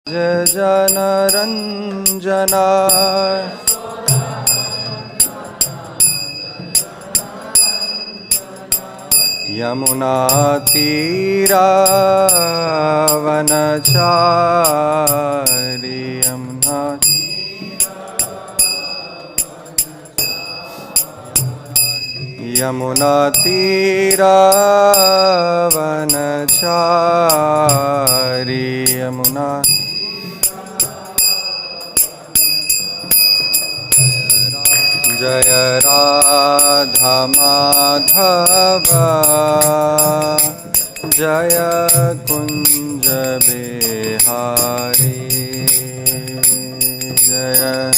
जय जनरञ्जना यमुनातीरावनचारि यमुनातीरावनचारि यमुना जय राधा माधव जय कुंज बिहारी जय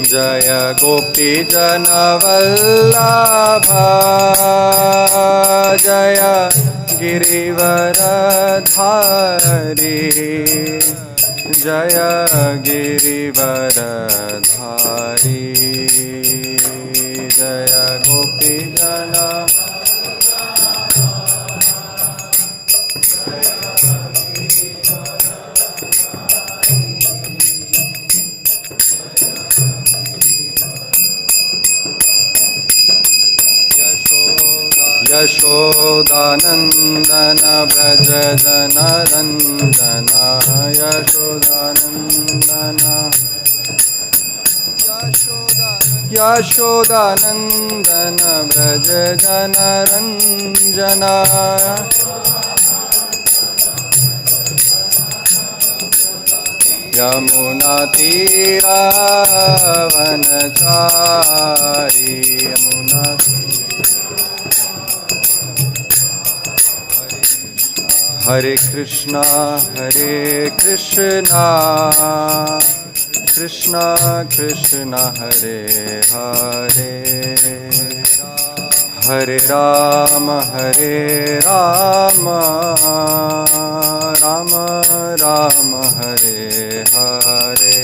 जय गोपी जनवल्लभा जय गिरिवरधारी जय गिरिवरधारी जय गोपी जन यशोदानंदन व्रज जनरंजन यशोदानंदन यशोदानंदन व्रज जनरंजन यमुनातीरावनचारि यमुना हरे कृष्णा कृष्णा कृष्णा हरे हरे हरे राम राम राम हरे हरे हरे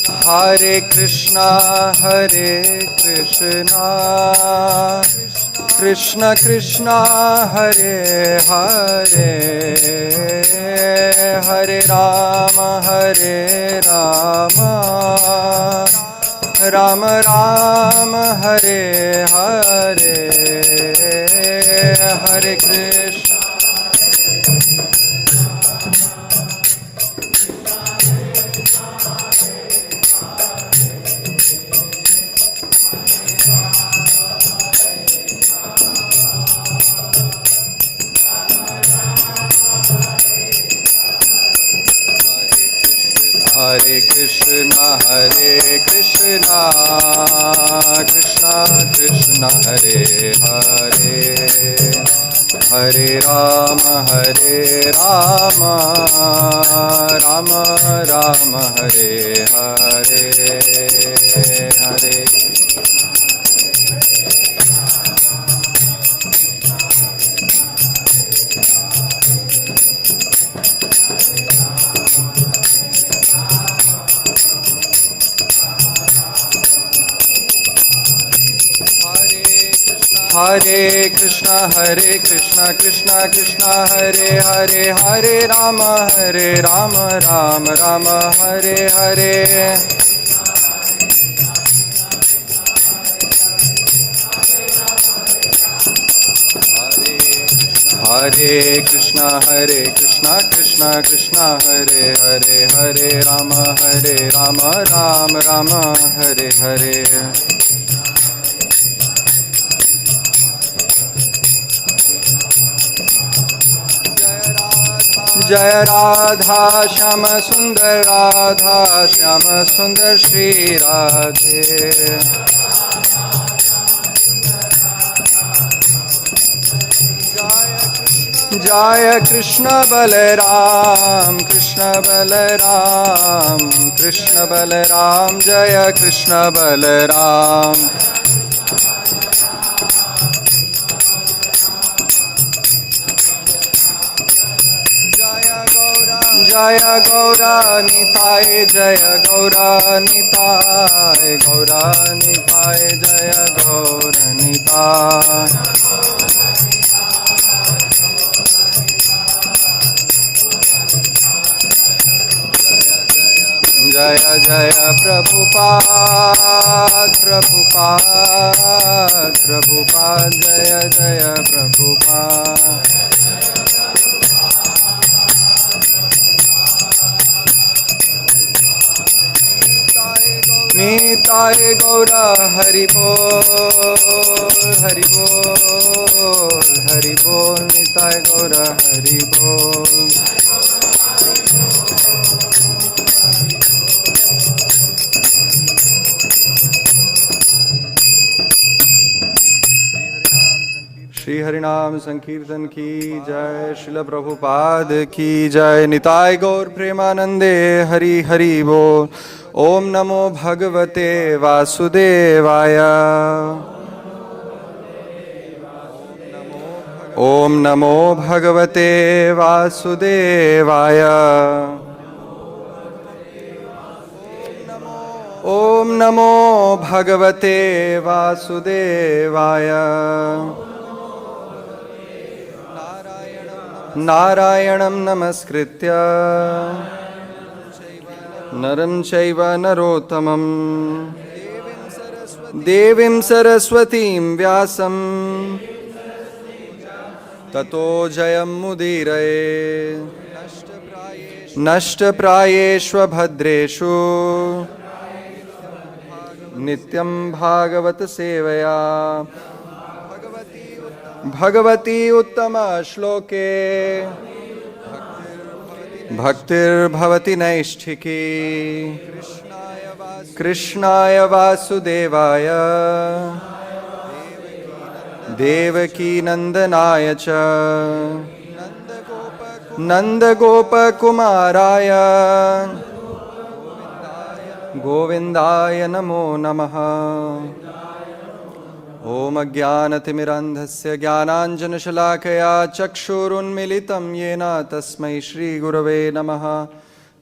हरे कृष्णा कृष्णा कृष्णा हरे हरे हरे राम राम राम हरे हरे हरे कृष्ण हरे कृष्णा कृष्णा कृष्णा हरे हरे हरे राम राम राम हरे हरे हरे हरे कृष्णा कृष्णा कृष्णा हरे हरे हरे राम राम राम हरे हरे हरे कृष्णा कृष्णा कृष्णा हरे हरे हरे राम राम राम हरे हरे जय राधा श्याम सुंदर श्री राधे जय कृष्ण बलराम कृष्ण बलराम जय कृष्ण बलराम जय गौरा निताय जय गौरा निताय जय गौर निताय जय जय प्रभुपाद जय जय प्रभुपाद निताय गौरा हरि बोल निताय गौरा हरि बोल श्री हरिनाम संकीर्तन की जय। श्रील प्रभुपाद की जय। निताय गौर प्रेमानंदे हरि हरि बोल। ओम नमो भगवते वासुदेवाय। ओम नमो भगवते वासुदेवाय। ओम नमो भगवते वासुदेवाय। नारायणं नमस्कृत्य नरं चैव नरोत्तमं देवीं सरस्वतीं व्यासं ततो जयमुदीरये। नष्टप्रायेष्वभद्रेषु नित्यं भागवत सेवया भगवती उत्तम श्लोके भक्तिर्भवति नैष्ठिकी। कृष्णाय वासुदेवाय देवकी नंदनाय च नंदगोपकुमाराय गोविंदाय नमो नमः। ओम अज्ञानतिमिरन्धस्य ज्ञानाञ्जनशलाकया चक्षुरुन्मिलितं येन तस्मै श्रीगुरवे नमः।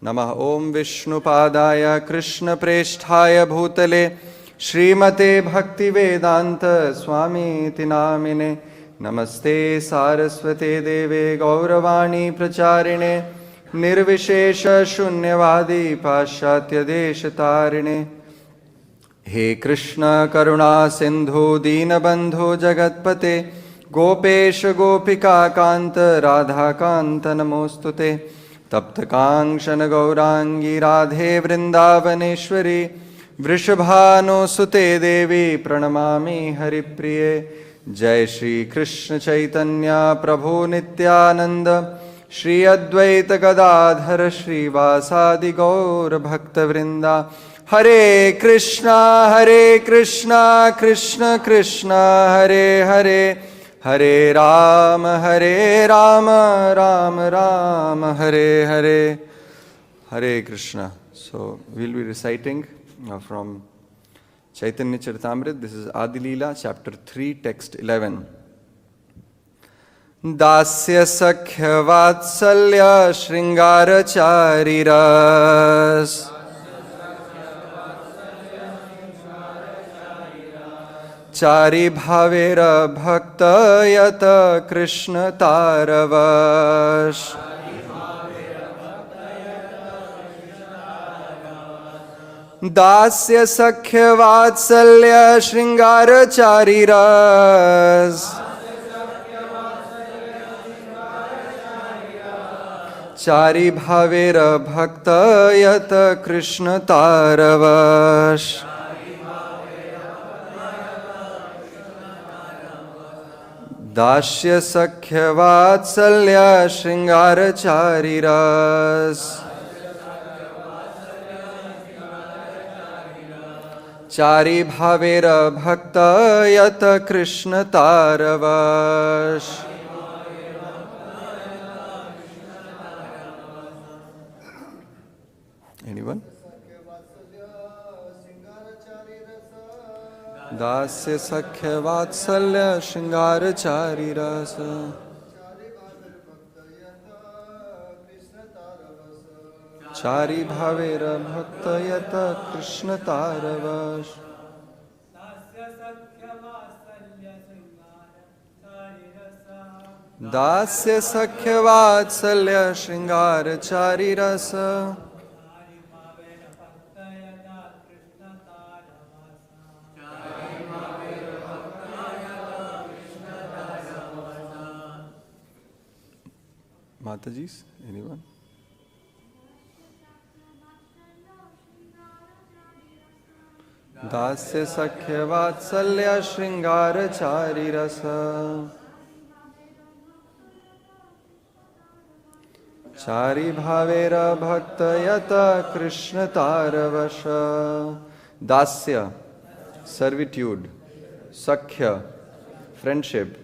नमः ओम विष्णुपादाय कृष्णप्रेष्ठाय भूतले श्रीमते भक्तिवेदान्त स्वामीति नामिने। नमस्ते सारस्वते देवे गौरवाणी प्रचारिणे निर्विशेष शून्यवादी पाश्चात्यदेशतारिणे। हे कृष्ण करुणा सिंधु दीनबंधु जगत्पते गोपेश गोपिका कांत राधा कांत नमोस्तुते। तप्त कांचन गौरांगी राधे वृंदावनेश्वरी वृषभानुसुते देवी प्रणमामि हरिप्रिये। जय श्री कृष्ण चैतन्य प्रभु नित्यानंद श्री अद्वैत गदाधर श्रीवासादि गौर भक्तवृंदा। हरे Krishna Krishna Krishna Hare Hare Hare Ram Ram Ram Hare Hare. Hare Krishna. So we'll be reciting from Chaitanya Charitamrita. This is Adilila, chapter 3, text 11. Dasya sakhya vatsalya shringara chariras चारि भावेर भक्त यत कृष्ण तारवश। दास्य सख्य वात्सल्य श्रृंगार चारि रस चारि भावेर भक्त यत कृष्ण तारवश। दास्य सख्य वात्सल्य श्रृंगार चारि रस चारि भावेर भक्त यत Krishna तारवश। Anyone? Dasya Sakhya Vatsalya Shringara Chari Rasa Chari Bhavera Bhakta Yata Krishna Taravash Dasya Sakhya Vatsalya Shringara Chari Rasa Matajis, anyone? Dasya Sakhya Vatsalya Shringara Chari Rasa Chari Bhavera Bhakta Yata Krishna Taravasha. Dasya, servitude. Sakhya, friendship.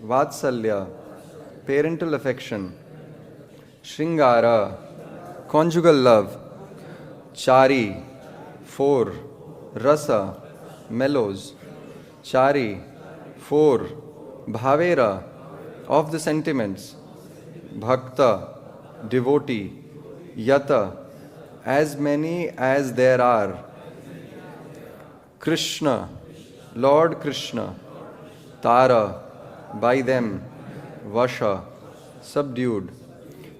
Vatsalya, parental affection. Shringara, conjugal love. Chari, four. Rasa, mellows. Chari, four. Bhavera, of the sentiments. Bhakta, devotee. Yata, as many as there are. Krishna, Lord Krishna. Tara, by them. Vasha, subdued.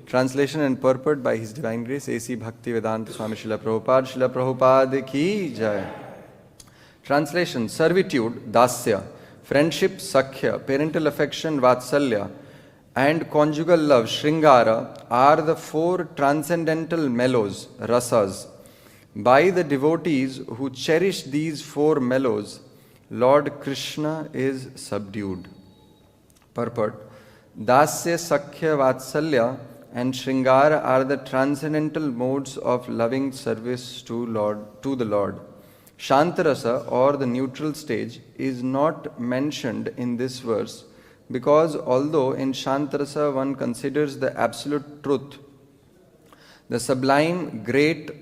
Translation and purport by His Divine Grace A.C. Bhaktivedanta Swami Srila Prabhupada. Srila Prabhupada ki jai. Translation: servitude, dasya, friendship, sakhya, parental affection, vatsalya, and conjugal love, shringara, are the four transcendental mellows, rasas. By the devotees who cherish these four mellows, Lord Krishna is subdued. Purport: dasya, sakhya, vatsalya, and shringara are the transcendental modes of loving service to the Lord. Shantarasa, or the neutral stage, is not mentioned in this verse because although in Shantarasa one considers the absolute truth, the sublime great,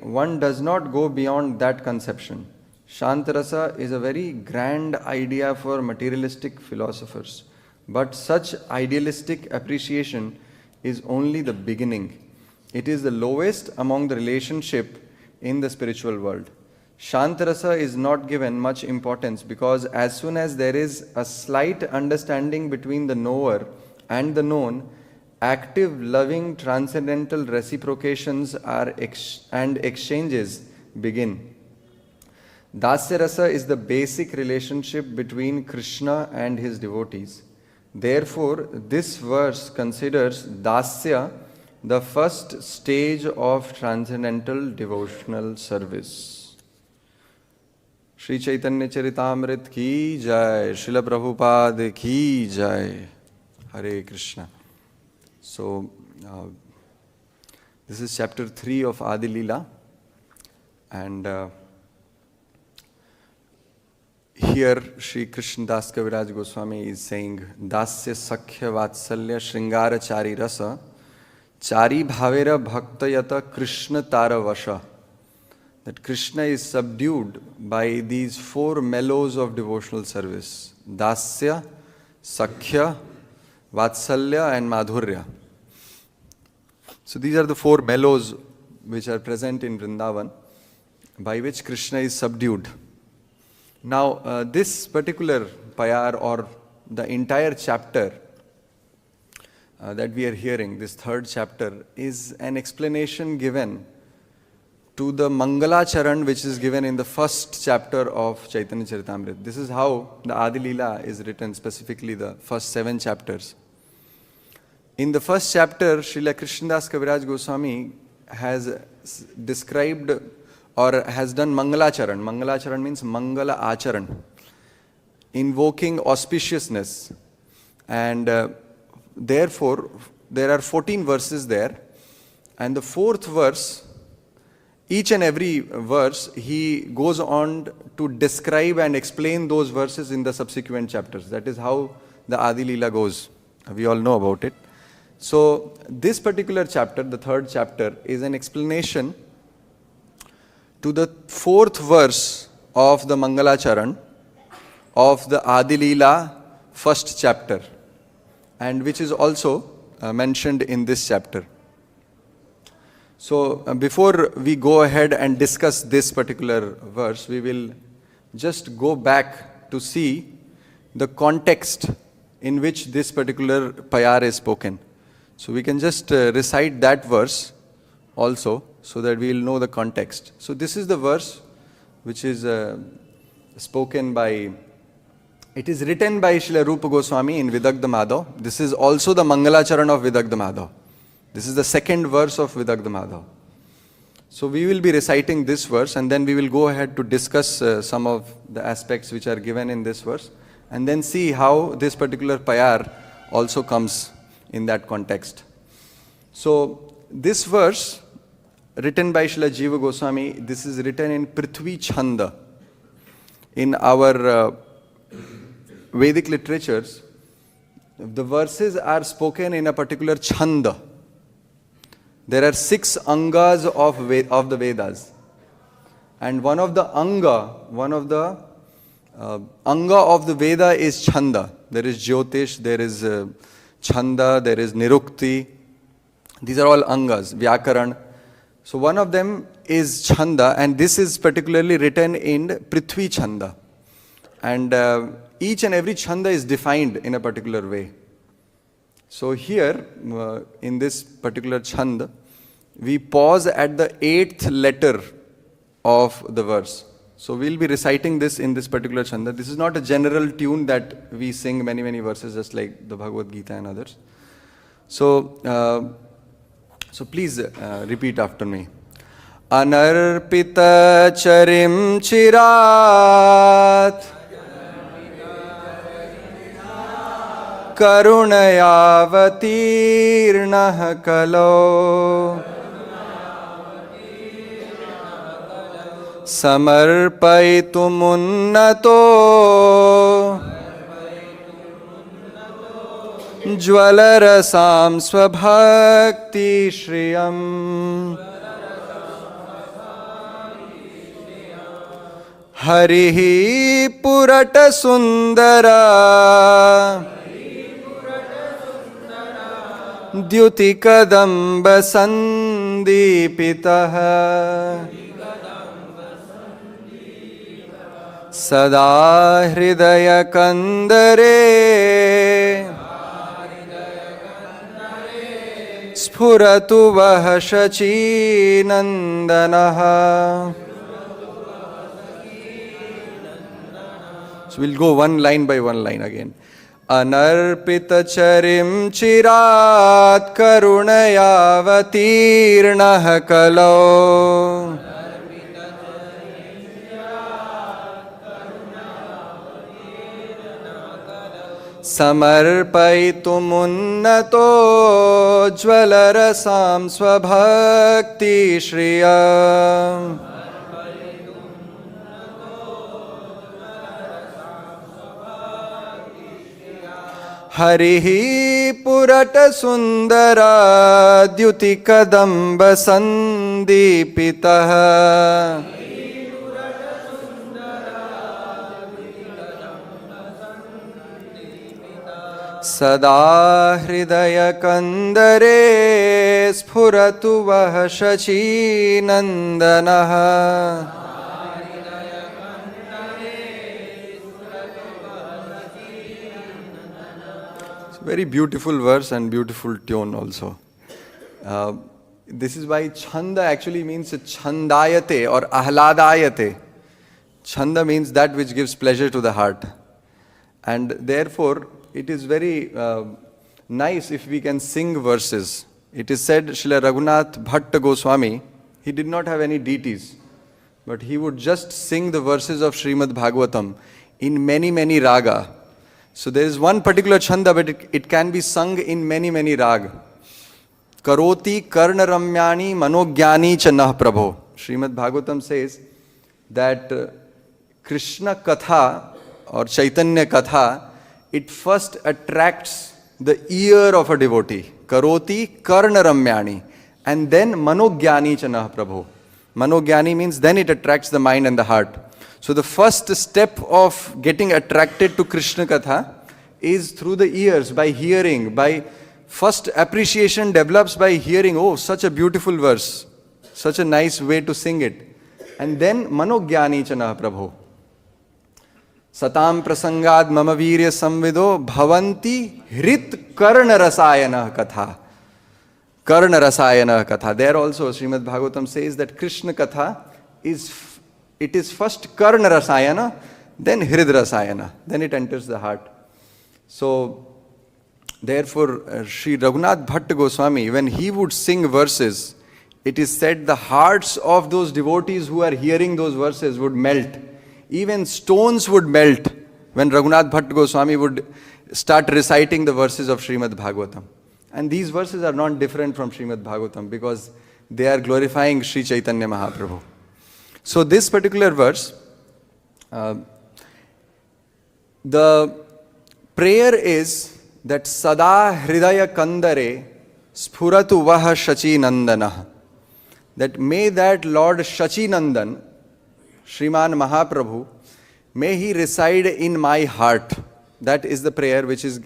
one does not go beyond that conception. Shantarasa is a very grand idea for materialistic philosophers. But such idealistic appreciation is only the beginning. It is the lowest among the relationship in the spiritual world. Shantarasa is not given much importance because as soon as there is a slight understanding between the knower and the known, active, loving, transcendental reciprocations and exchanges begin. Dasya Rasa is the basic relationship between Krishna and his devotees. Therefore, this verse considers Dasya the first stage of transcendental devotional service. Shri Chaitanya Charitamrita ki jai, Srila Prabhupada ki jai. Hare Krishna. So, this is chapter 3 of Adilila, and here Shri Krishnadas Kaviraj Goswami is saying, Dasya Sakhya Vatsalya Shringara Chari Rasa Chari Bhavera Bhaktayata Krishna Tara Vasha. That Krishna is subdued by these four mellows of devotional service: Dasya, Sakhya, Vatsalya, and Madhurya. So these are the four mellows which are present in Vrindavan, by which Krishna is subdued. Now, this particular payar, or the entire chapter that we are hearing, this third chapter, is an explanation given to the Mangalacharan which is given in the first chapter of Chaitanya Charitamrita. This is how the Adilila is written, specifically the first 7 chapters. In the first chapter, Srila Krishnadas Kaviraj Goswami has described or has done Mangalacharan. Mangalacharan means Mangala Acharan, invoking auspiciousness. And therefore, there are 14 verses there. And the fourth verse, each and every verse, he goes on to describe and explain those verses in the subsequent chapters. That is how the Adi Leela goes. We all know about it. So this particular chapter, the third chapter, is an explanation to the fourth verse of the Mangalacharan of the Adilila first chapter, and which is also mentioned in this chapter. So before we go ahead and discuss this particular verse, we will just go back to see the context in which this particular payar is spoken. So we can just recite that verse also, so that we will know the context. So this is the verse which is spoken by, it is written by Srila Rupa Goswami in Vidagdha Madhav. This is also the Mangalacharan of Vidagdha Madhav. This is the second verse of Vidagdha Madhav. So we will be reciting this verse, and then we will go ahead to discuss some of the aspects which are given in this verse, and then see how this particular payar also comes in that context. So this verse, written by Srila Jiva Goswami, this is written in Prithvi Chanda. In our Vedic literatures, the verses are spoken in a particular chanda. There are 6 angas of the Vedas. And one of the anga of the Veda is chanda. There is Jyotish, there is chanda, there is nirukti. These are all angas, vyakaran. So one of them is chanda, and this is particularly written in Prithvi Chanda. And each and every chanda is defined in a particular way. So here, in this particular chanda, we pause at the 8th letter of the verse. So we'll be reciting this in this particular chanda. This is not a general tune that we sing many verses, just like the Bhagavad Gita and others. So please repeat after me. Anarpita-carīṁ cirāt karuṇayāvatīrṇaḥ kalo samarpayitum unnatojjvala-rasāṁ sva-bhakti-śriyam hariḥ puraṭa-sundara-dyuti-kadamba-sandīpitaḥ sadā hṛdaya-kandare sphuratu śacī-nandanaḥ. So we'll go one line by one line again. Anarpita-carīṁ cirāt karuṇayāvatīrṇaḥ kalo samarpayitum unnatojjvala-rasāṁ sva-bhakti-śriyam hariḥ puraṭa-sundara-dyuti-kadamba-sandīpitaḥ sadā hṛdaya-kandare sphuratu śacī-nandanaḥ. Very beautiful verse and beautiful tune also. This is why chanda actually means chandayate or ahladayate. Chanda means that which gives pleasure to the heart. And therefore, it is very nice if we can sing verses. It is said Srila Raghunath Bhatta Goswami, he did not have any deities, but he would just sing the verses of Srimad Bhagavatam in many raga. So there is one particular chanda, but it can be sung in many rag. Karoti karna-ramyani manogyani chanah prabho. Srimad Bhagavatam says that Krishna Katha or Chaitanya Katha, it first attracts the ear of a devotee. karoti karnaramyani. And then manogyani chanah prabho. Manogyani means then it attracts the mind and the heart. So the first step of getting attracted to Krishna Katha is through the ears, by hearing, by first appreciation develops by hearing, oh, such a beautiful verse, such a nice way to sing it. And then manogyani chanah prabho. Satam prasangad mama virya samvido bhavanti hrit karna-rasāyanah katha. Karna-rasāyanah katha. There also Srimad Bhagavatam says that Krishna Katha is first karna-rasāyana, then hṛdaya-rasāyana. Then it enters the heart. So, therefore, Sri Raghunath Bhatta Goswami, when he would sing verses, it is said the hearts of those devotees who are hearing those verses would melt. Even stones would melt when Raghunath Bhatta Goswami would start reciting the verses of Srimad Bhagavatam. And these verses are not different from Srimad Bhagavatam because they are glorifying Sri Chaitanya Mahaprabhu. So this particular verse, the prayer is that sadā hṛdaya-kandare sphuratu vaha śacī-nandanaḥ. That may that Lord Śacī-nandan, Shriman Mahaprabhu, may he reside in my heart. That is the prayer which is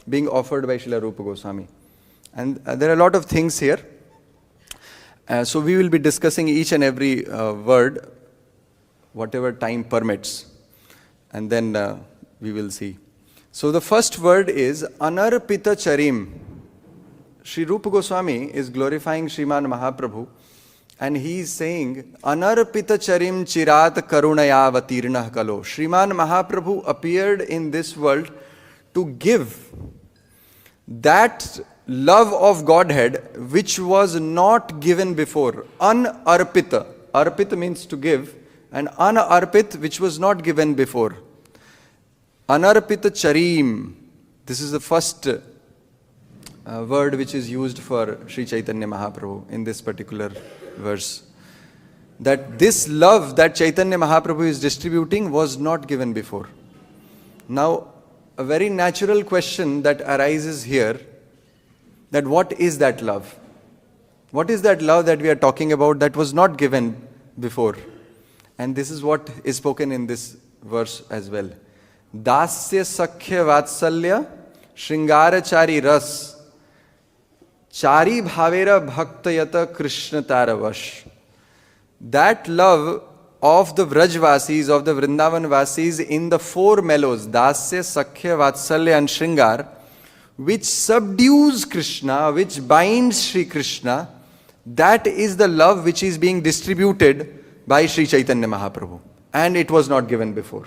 being offered by Srila Rupa Goswami. And there are a lot of things here. So we will be discussing each and every word, whatever time permits. And then we will see. So the first word is anarpita-carīṁ. Sri Rupa Goswami is glorifying Shriman Mahaprabhu. And he is saying, anarpita-carīṁ cirāt karuṇayāvatīrṇaḥ kalo. Shriman Mahaprabhu appeared in this world to give that love of Godhead which was not given before. Anarpita. Arpita means to give, and anarpit which was not given before. Anarpita-carīṁ. This is the first word which is used for Sri Chaitanya Mahaprabhu in this particular verse. That this love that Chaitanya Mahaprabhu is distributing was not given before. Now, a very natural question that arises here, that what is that love? What is that love that we are talking about that was not given before? And this is what is spoken in this verse as well. Dasya sakhya vatsalya shringara-chari ras chari bhavera bhaktayata krishna taravash. That love of the Vrajvasis, of the Vrindavan Vasis in the four mellows, Dasya, Sakhya, Vatsalya and Shringar, which subdues Krishna, which binds Sri Krishna, that is the love which is being distributed by Sri Chaitanya Mahaprabhu. And it was not given before.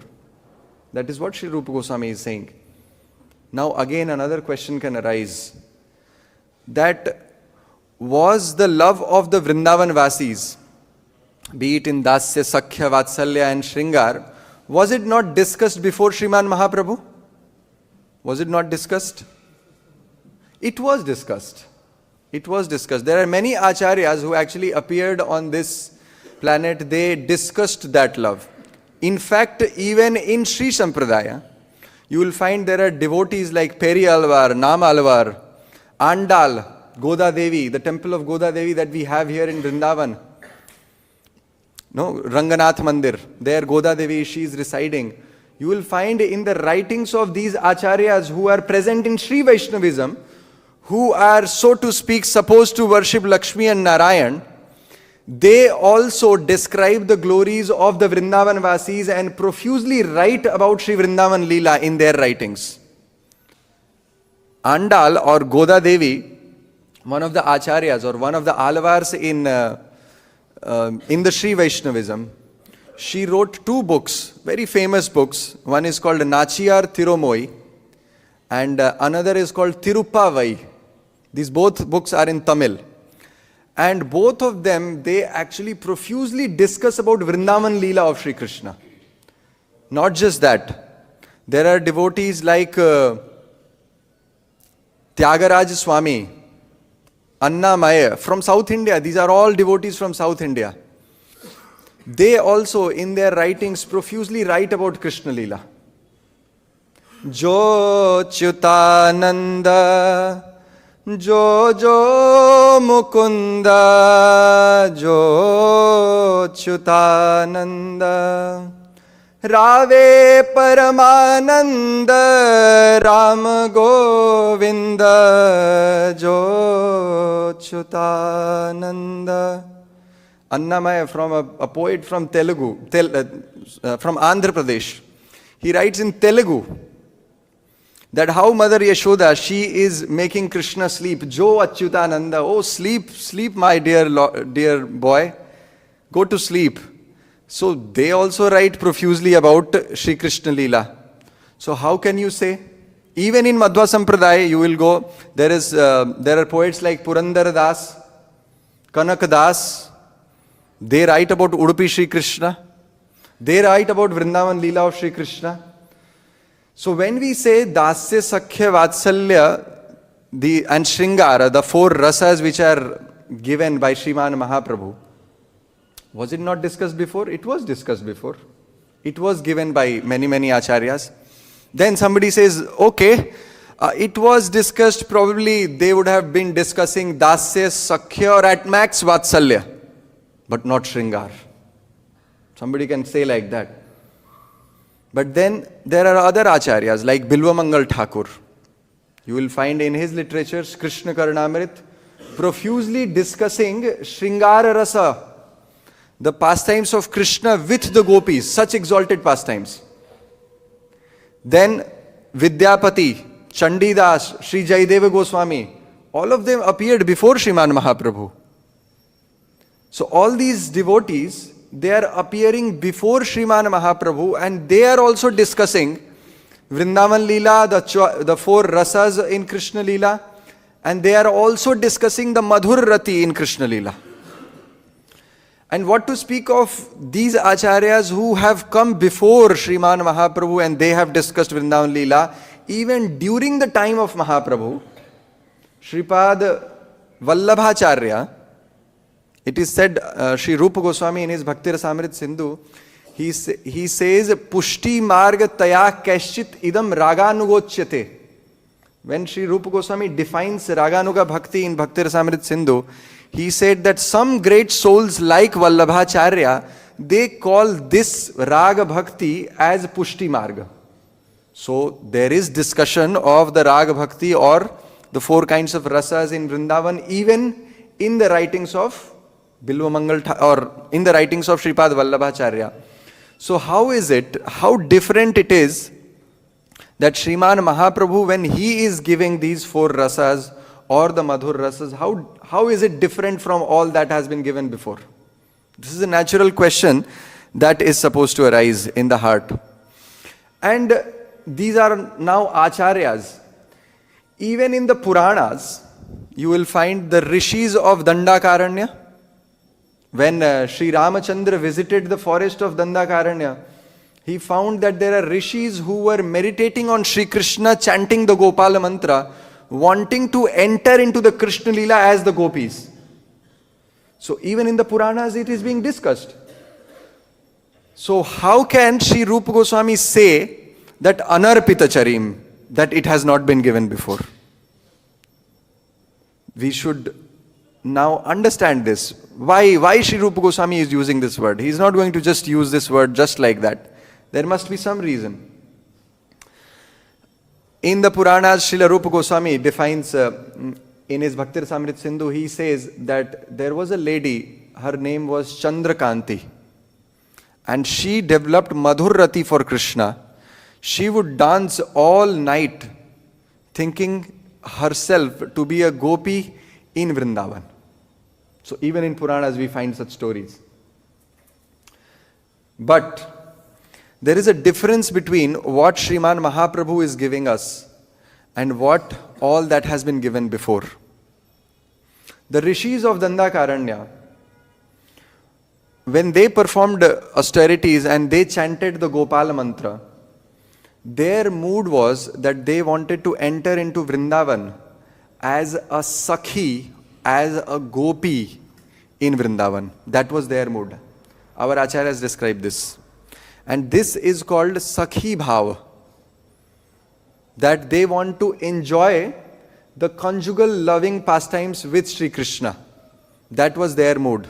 That is what Sri Rupa Goswami is saying. Now again another question can arise. That was the love of the Vrindavan Vasis, be it in Dasya, Sakhya, Vatsalya and Shringar, was it not discussed before Shriman Mahaprabhu? Was it not discussed? It was discussed. It was discussed. There are many acharyas who actually appeared on this planet. They discussed that love. In fact, even in Sri Sampradaya, you will find there are devotees like Peri Alvar, Nam Alvar, Andal, Goda Devi, the temple of Goda Devi that we have here in Vrindavan. No, Ranganath Mandir, there Goda Devi, she is residing. You will find in the writings of these acharyas who are present in Sri Vaishnavism, who are, so to speak, supposed to worship Lakshmi and Narayan, they also describe the glories of the Vrindavan Vasis and profusely write about Sri Vrindavan Leela in their writings. Andal or Goda Devi, one of the acharyas or one of the alvars in the Sri Vaishnavism, she wrote two books, very famous books. One is called Nachiyar Tirumoi and another is called Tiruppavai. These both books are in Tamil. And both of them, they actually profusely discuss about Vrindavan Leela of Sri Krishna. Not just that. There are devotees like Tyagaraj Swami, Anna Maya from South India. These are all devotees from South India. They also in their writings profusely write about Krishna Leela. Jo Chutananda Jo Jo Mukunda Jo Chutananda Rave Paramananda Ram Govinda Jo Chutananda. Annamaya, from a poet from Telugu, from Andhra Pradesh. He writes in Telugu that how Mother Yashoda, she is making Krishna sleep. Jo Achyutananda, oh sleep, sleep my dear boy, go to sleep. So they also write profusely about Shri Krishna Leela. So how can you say? Even in Madhva Sampradaya you will go, there are poets like Purandara Das, Kanak Das. They write about Udupi Shri Krishna. They write about Vrindavan Leela of Shri Krishna. So when we say Dasya, Sakhya, Vatsalya and Shringara, the four rasas which are given by Sriman Mahaprabhu, was it not discussed before? It was discussed before. It was given by many acharyas. Then somebody says, okay, it was discussed, probably they would have been discussing Dasya, Sakhya or at max Vatsalya, but not Shringar. Somebody can say like that. But then there are other acharyas like Bilvamangal Thakur. You will find in his literatures Krishna Karunamrit profusely discussing Shringara Rasa, the pastimes of Krishna with the gopis, such exalted pastimes. Then Vidyapati, Chandidas, Sri Jayadeva Goswami, all of them appeared before Sriman Mahaprabhu. So all these devotees, they are appearing before Sriman Mahaprabhu and they are also discussing Vrindavan Leela, the four rasas in Krishna Leela, and they are also discussing the Madhur Rati in Krishna Leela. And what to speak of these acharyas who have come before Sriman Mahaprabhu and they have discussed Vrindavan Leela, even during the time of Mahaprabhu, Shripad Vallabhacharya, it is said, Sri Rupa Goswami in his Bhakti-rasamrit Sindhu, he says, Pushti marga taya kaishchit idam raganugochyate. When Sri Rupa Goswami defines Raganuga Bhakti in Bhakti-rasamrit Sindhu, he said that some great souls like Vallabhacharya, they call this Raga Bhakti as Pushti Marga. So there is discussion of the Raga Bhakti or the four kinds of rasas in Vrindavan, even in the writings of Bilvamangal or in the writings of Sripad Vallabhacharya. So how different it is that Sriman Mahaprabhu, when he is giving these four rasas or the Madhur rasas, how is it different from all that has been given before? This is a natural question that is supposed to arise in the heart. And these are now acharyas. Even in the Puranas, you will find the rishis of Dandakaranya. When Sri Ramachandra visited the forest of Dandakaranya, he found that there are rishis who were meditating on Sri Krishna, chanting the Gopala mantra, wanting to enter into the Krishna Leela as the gopis. So even in the Puranas it is being discussed. So how can Sri Rupa Goswami say that anarpita-carīṁ, that it has not been given before? We should now understand this. Why Sri Rupa Goswami is using this word? He is not going to just use this word just like that. There must be some reason. In the Puranas, Srila Rupa Goswami defines, in his Bhakti-rasamrit Sindhu, he says that there was a lady, her name was Chandrakanti, and she developed Madhur Rati for Krishna. She would dance all night thinking herself to be a gopi in Vrindavan. So even in Puranas we find such stories. But there is a difference between what Sriman Mahaprabhu is giving us and what all that has been given before. The rishis of Dandakaranya, when they performed austerities and they chanted the Gopala mantra, their mood was that they wanted to enter into Vrindavan as a sakhi, as a gopi in Vrindavan. That was their mood. Our acharyas describe this. And this is called sakhi bhava. That they want to enjoy the conjugal loving pastimes with Sri Krishna. That was their mood.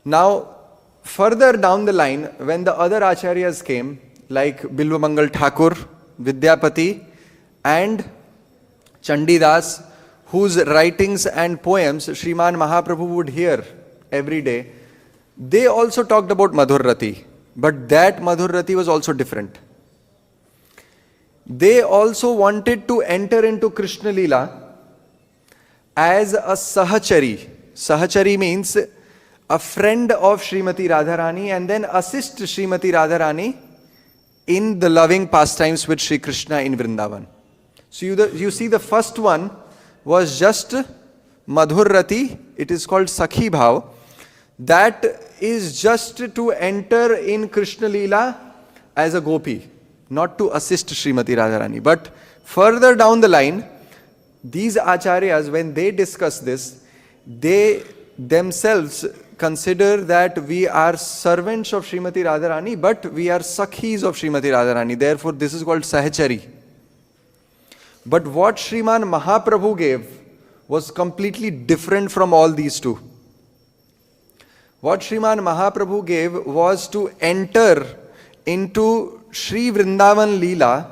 Now, further down the line, when the other acharyas came, like Bilvamangal Thakur, Vidyapati, and Chandidas, whose writings and poems Sriman Mahaprabhu would hear every day, they also talked about Madhurrati. But that Madhurrati was also different. They also wanted to enter into Krishna Leela as a sahachari. Sahachari means a friend of Srimati Radharani, and then assist Srimati Radharani in the loving pastimes with Sri Krishna in Vrindavan. So you see, the first one was just Madhurrati. It is called Sakhi Bhav. That is just to enter in Krishna Leela as a gopi, not to assist Srimati Radharani. But further down the line, these acharyas, when they discuss this, they themselves consider that we are servants of Srimati Radharani, but we are sakhis of Srimati Radharani. Therefore, this is called sahachari. But what Sriman Mahaprabhu gave was completely different from all these two. What Sriman Mahaprabhu gave was to enter into Sri Vrindavan Leela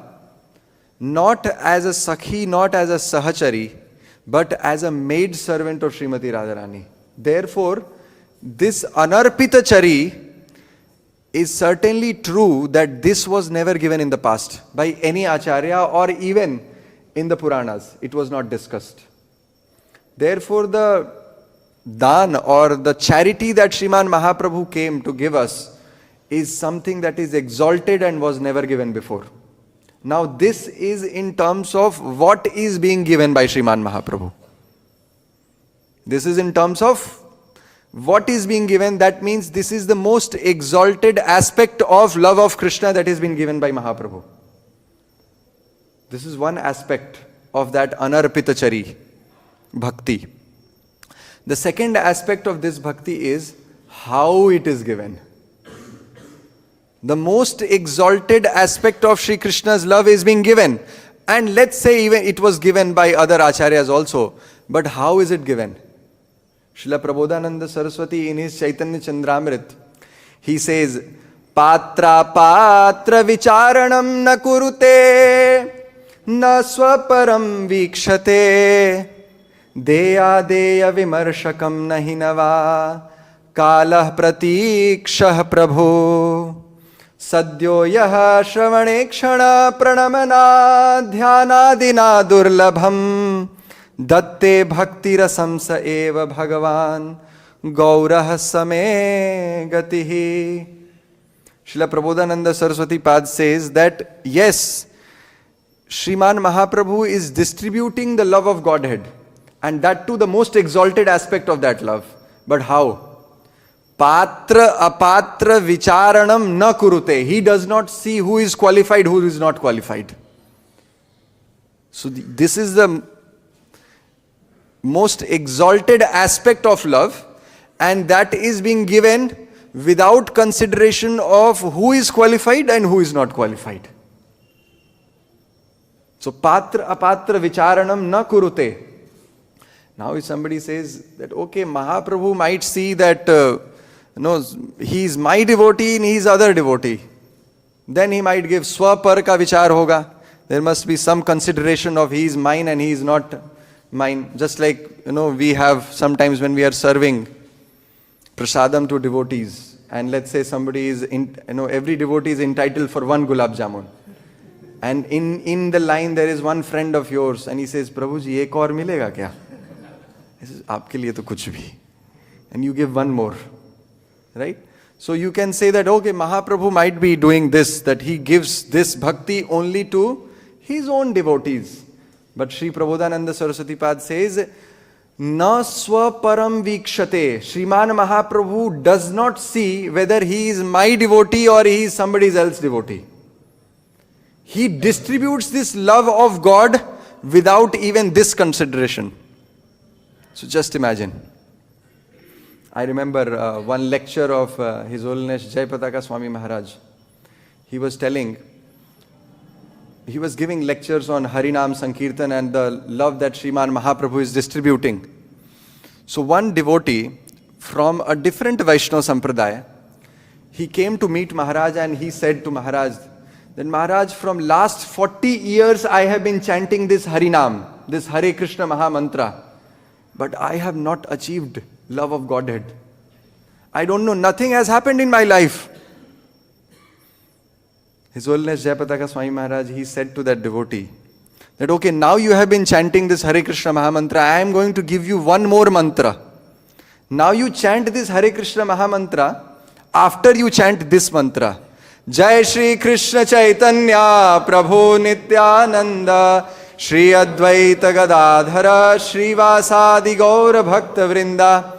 not as a sakhi, not as a sahachari, but as a maid servant of Srimati Radharani. Therefore, this anarpita-carīṁ is certainly true that this was never given in the past by any acharya, or even in the Puranas. It was not discussed. Therefore, the dan or the charity that Sriman Mahaprabhu came to give us is something that is exalted and was never given before. Now, this is in terms of what is being given by Sriman Mahaprabhu. This is in terms of what is being given. That means this is the most exalted aspect of love of Krishna that is being given by Mahaprabhu. This is one aspect of that anarpita-carīṁ bhakti. The second aspect of this bhakti is how it is given. The most exalted aspect of Sri Krishna's love is being given. And let's say even it was given by other acharyas also. But how is it given? Srila Prabodhananda Saraswati in his Chaitanya Chandramrit, he says, Patra patra vicharanam na kurute na swaparam vikshate deya deya vimarshakam nahinava kalah pratikshah prabhu sadyo yaha shravane kshana pranamana dhyanadina durlabham datte bhakti rasam sa eva bhagavan gaurah same gatihi. Srila Prabodhananda Saraswati Pad says that yes, Sriman Mahaprabhu is distributing the love of Godhead, and that too the most exalted aspect of that love. But how? Patra apatra vicharanam na kurute. He does not see who is qualified, who is not qualified. So this is the most exalted aspect of love, and that is being given without consideration of who is qualified and who is not qualified. So patra apatra vicharanam na kurute. Now if somebody says that okay, Mahaprabhu might see that he is my devotee and he is other devotee, then he might give swapar ka vichar hoga. There must be some consideration of he is mine and he is not mine. Just like we have sometimes when we are serving prasadam to devotees, and let's say somebody is every devotee is entitled for one gulab jamun, and in the line there is one friend of yours and he says, Prabhuji ek aur milega kya? He says, aapke liye to kuch bhi, and you give one more, right? So you can say that okay, Mahaprabhu might be doing this, that he gives this bhakti only to his own devotees. But Sri Prabodhananda Saraswati Pad says, Na swaparam vikshate. Sriman Mahaprabhu does not see whether he is my devotee or he is somebody else's devotee. He distributes this love of God without even this consideration. So just imagine. I remember one lecture of His Holiness Jayapataka Swami Maharaj. He was telling he was giving lectures on Harinam Sankirtan and the love that Sriman Mahaprabhu is distributing. So one devotee from a different Vaishnava Sampradaya, he came to meet Maharaj and he said to Maharaj, that Maharaj, from last 40 years I have been chanting this Harinam, this Hare Krishna Maha Mantra, but I have not achieved love of Godhead. I don't know, nothing has happened in my life. His Holiness Jayapataka Swami Maharaj, he said to that devotee, that okay, now you have been chanting this Hare Krishna Maha Mantra, I am going to give you one more mantra. Now you chant this Hare Krishna Maha Mantra, after you chant this mantra, Jai Shri Krishna Chaitanya Prabhu Nityananda Shri Advaita Gadadhara Shri Vasadi Gaura Bhakta Vrinda.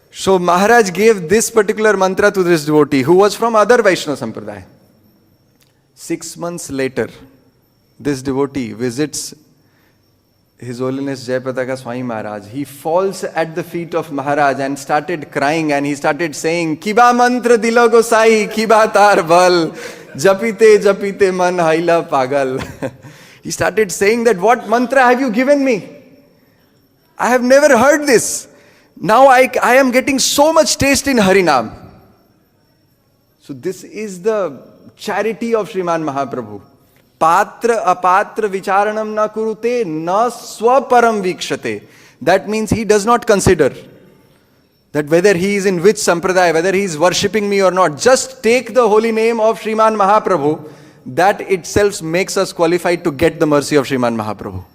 So Maharaj gave this particular mantra to this devotee who was from other Vaishnava Sampradaya. 6 months later, this devotee visits His Holiness Jayapataka Swami Maharaj. He falls at the feet of Maharaj and started crying, and he started saying, Kiba mantra dilo gosai, kiba tar bal, japite japite man haila pagal. He started saying that, what mantra have you given me? I have never heard this. Now I am getting so much taste in Harinam. So this is the charity of Sriman Mahaprabhu. Patra apatra vicharanam na kurute na swa-param vikshate. That means he does not consider that whether he is in which sampradaya, whether he is worshipping me or not. Just take the holy name of Sriman Mahaprabhu. That itself makes us qualified to get the mercy of Sriman Mahaprabhu.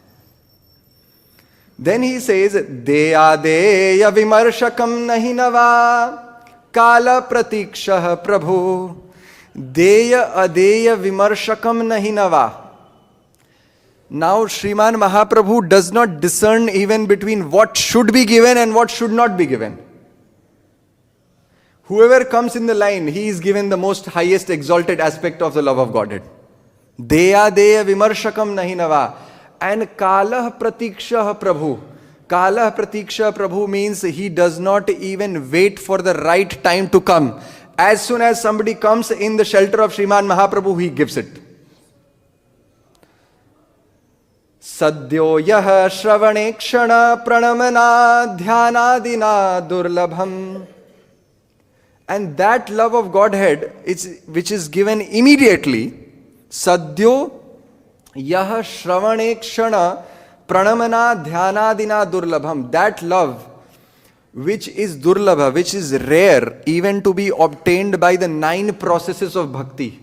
Then he says, Deya deya vimarshakam nahinava kala pratikshah prabhu. Deya adeya vimarshakam nahinava. Now Sriman Mahaprabhu does not discern even between what should be given and what should not be given. Whoever comes in the line, he is given the most highest exalted aspect of the love of Godhead. Deya deya vimarshakam nahinava. And kalah pratikshah prabhu. Kalah pratikshah prabhu means he does not even wait for the right time to come. As soon as somebody comes in the shelter of Sriman Mahaprabhu, he gives it. Sadyo yaha shravane kshana pranamana dhyanadina durlabham. And that love of Godhead, which is given immediately, sadyo yaha shravane kshana pranamana dhyanadina durlabham. That love which is durlabha, which is rare even to be obtained by the 9 processes of bhakti.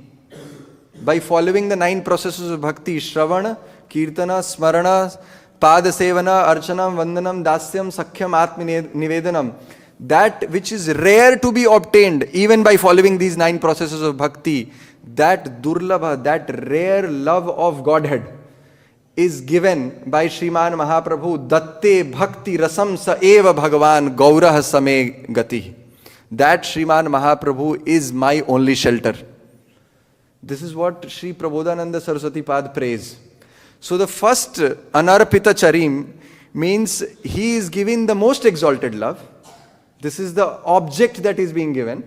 By following the 9 processes of bhakti, Shravana, Kirtana, Smarana, Padasevana, Archanam, Vandanam, Dasyam, Sakhyam, Atmanivedanam. That which is rare to be obtained even by following these 9 processes of bhakti, that durlabha, that rare love of Godhead is given by Sriman Mahaprabhu. Datte bhakti rasam sa eva bhagavan gaurah same gati. That Sriman Mahaprabhu is my only shelter. This is what Sri Prabodhananda Saraswati Pad prays. So the first anarpita-carīṁ means he is giving the most exalted love. This is the object that is being given.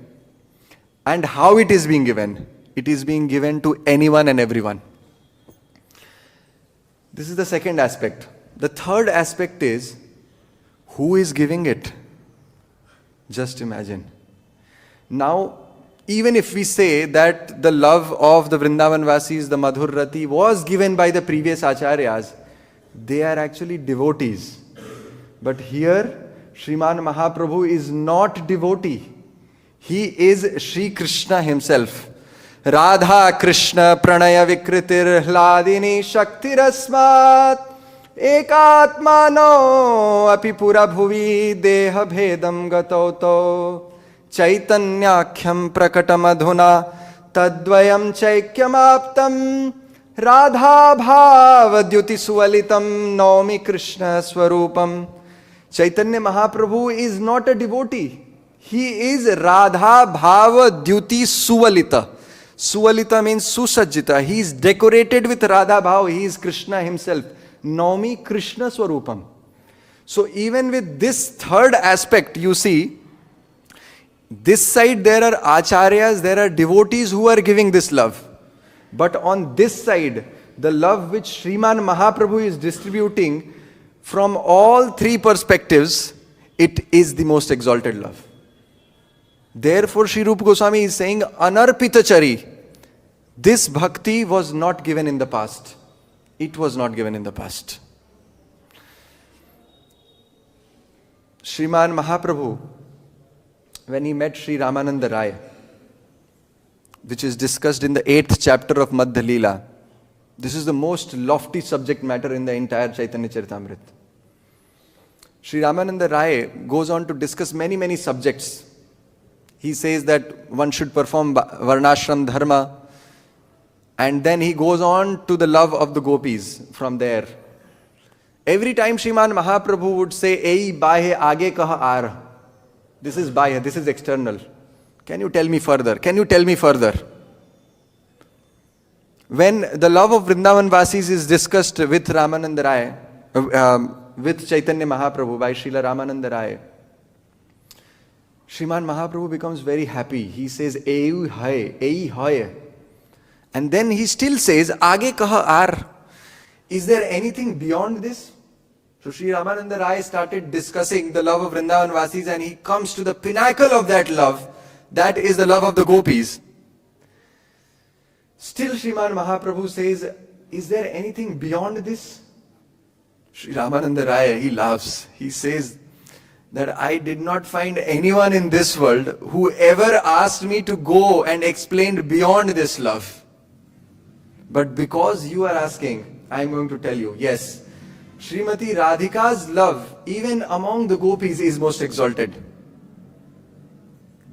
And how it is being given? It is being given to anyone and everyone. This is the second aspect. The third aspect is, who is giving it? Just imagine. Now, even if we say that the love of the Vrindavan Vasis, the Madhur Rati, was given by the previous Acharyas, they are actually devotees. But here, Sriman Mahaprabhu is not devotee. He is Sri Krishna himself. Radha Krishna Pranaya Vikritir Hladini Shaktirasmat Ekatmano Api Pura Bhuvi Deha Bhedam Gatauto Chaitanyakhyam Prakatamadhuna Tadvayam Chaikyamaptam Radha Bhava Dyuti Sualitam Naumi Krishna Swarupam. Chaitanya Mahaprabhu is not a devotee. He is Radha Bhava Dyuti Suvalita. Suvalita means susajjita. He is decorated with Radha Bhav. He is Krishna himself. Naumi Krishna Swarupam. So even with this third aspect, you see, this side there are acharyas, there are devotees who are giving this love. But on this side, the love which Sriman Mahaprabhu is distributing from all three perspectives, it is the most exalted love. Therefore, Sri Rupa Goswami is saying, anarpita-carīṁ. This bhakti was not given in the past. It was not given in the past. Sriman Mahaprabhu, when he met Sri Ramananda Rai, which is discussed in the 8th chapter of Madhya Leela, this is the most lofty subject matter in the entire Chaitanya Charitamrita. Sri Ramananda Rai goes on to discuss many subjects. He says that one should perform varnashram dharma, and then he goes on to the love of the gopis from there. Every time Sriman Mahaprabhu would say, Ei bahe aage kaha aar. This is bahya, this is external. Can you tell me further? Can you tell me further? When the love of Vrindavan Vasis is discussed with Ramananda Rai, with Chaitanya Mahaprabhu by Srila Ramananda Rai, Sriman Mahaprabhu becomes very happy. He says, Ei hai. And then he still says, Aage kaha aar. Is there anything beyond this? So Sri Ramananda Rai started discussing the love of Vrindavan Vasis, and he comes to the pinnacle of that love. That is the love of the gopis. Still Sriman Mahaprabhu says, is there anything beyond this? Sri Ramananda Rai, he laughs. He says that I did not find anyone in this world who ever asked me to go and explain beyond this love. But because you are asking, I am going to tell you, yes, Srimati Radhika's love, even among the gopis, is most exalted.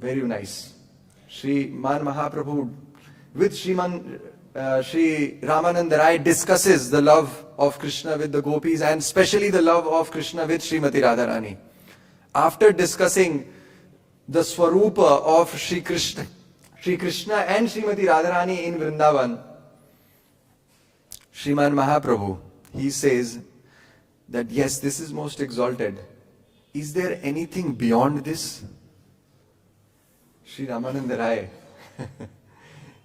Very nice. Sri Man Mahaprabhu with Sri Ramananda Rai discusses the love of Krishna with the gopis, and especially the love of Krishna with Srimati Radharani. After discussing the swarupa of Sri Krishna and Srimati Radharani in Vrindavan, Sriman Mahaprabhu, he says that yes, this is most exalted. Is there anything beyond this? Sri Ramananda Rai,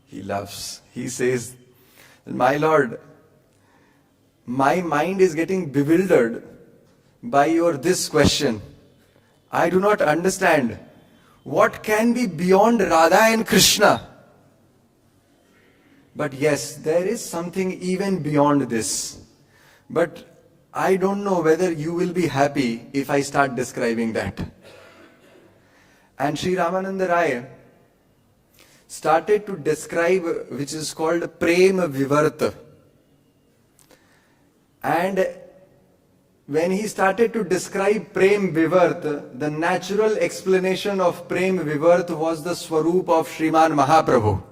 he laughs. He says, my Lord, my mind is getting bewildered by your this question. I do not understand. What can be beyond Radha and Krishna? But yes, there is something even beyond this. But I don't know whether you will be happy if I start describing that. And Sri Ramananda Rai started to describe, which is called Prem Vivarta. And when he started to describe Prem Vivarta, the natural explanation of Prem Vivarta was the Swarup of Sriman Mahaprabhu.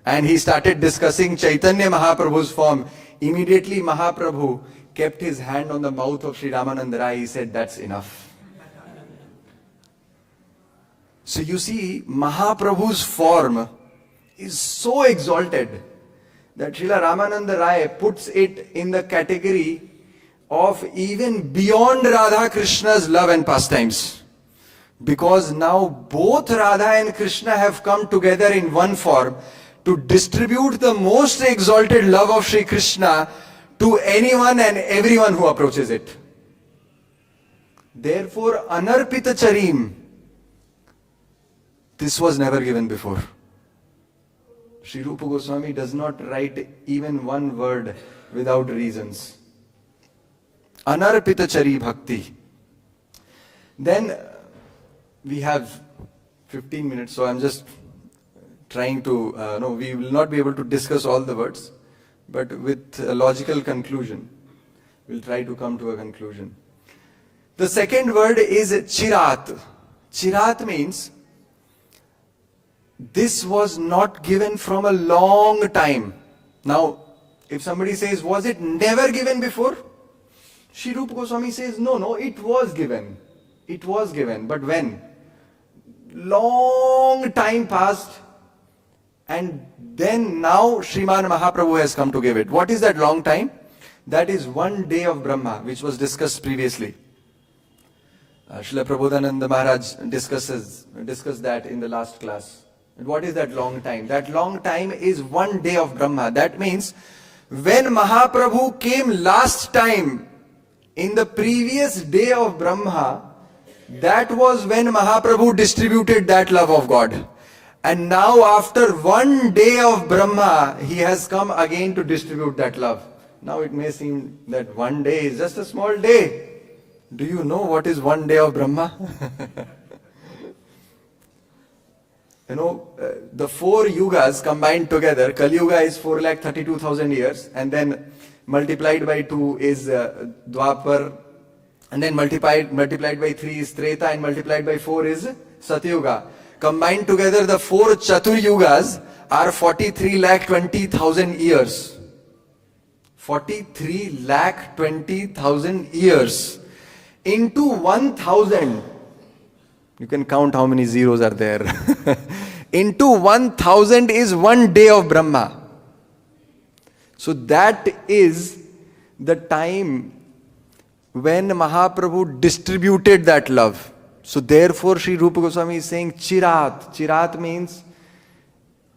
And he started discussing Chaitanya Mahaprabhu's form. Immediately Mahaprabhu kept his hand on the mouth of Sri Ramananda Rai. He said, that's enough. So you see, Mahaprabhu's form is so exalted that Srila Ramananda Rai puts it in the category of even beyond Radha Krishna's love and pastimes. Because now both Radha and Krishna have come together in one form to distribute the most exalted love of Sri Krishna to anyone and everyone who approaches it. Therefore, anarpita-carīṁ, this was never given before. Sri Rupa Goswami does not write even one word without reasons. Anarpita-carīṁ bhakti. Then we have 15 minutes, so I'm just trying to, we will not be able to discuss all the words, but with a logical conclusion, we'll try to come to a conclusion. The second word is cirāt. Cirāt means this was not given from a long time. Now, if somebody says, was it never given before? Sri Rupa Goswami says, no, it was given. It was given, but when? Long time passed, and then now Sriman Mahaprabhu has come to give it. What is that long time? That is one day of Brahma, which was discussed previously. Srila Prabodhananda Maharaj discussed that in the last class. And what is that long time? That long time is one day of Brahma. That means When Mahaprabhu came last time in the previous day of Brahma, that was when Mahaprabhu distributed that love of God. And now after one day of Brahma, he has come again to distribute that love. Now it may seem that one day is just a small day. Do you know what is one day of Brahma? The 4 yugas combined together, Kali Yuga is 4,32,000 years, and then multiplied by 2 is Dwapar, and then multiplied by 3 is Treta, and multiplied by 4 is Satyuga. Combined together, the 4 Chatur Yugas are 43,20,000 years. 43,20,000 years. Into 1,000. You can count how many zeros are there. Into 1,000 is one day of Brahma. So that is the time when Mahaprabhu distributed that love. So therefore Sri Rupa Goswami is saying Chirāt. Chirāt means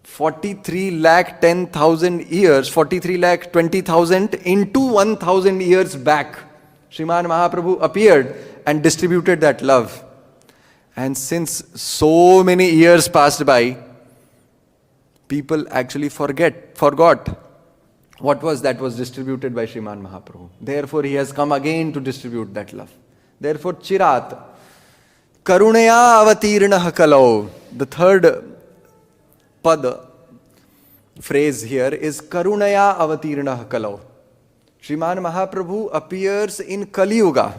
43,10,000 years, 43,20,000 into 1,000 years back. Sriman Mahaprabhu appeared and distributed that love. And since so many years passed by, people actually forgot what was that was distributed by Sriman Mahaprabhu. Therefore he has come again to distribute that love. Therefore Cirāt. Karuṇayāvatīrṇaḥ kalau. The third pad phrase here is Karuṇayāvatīrṇaḥ kalau. Sriman Mahaprabhu appears in Kali Yuga.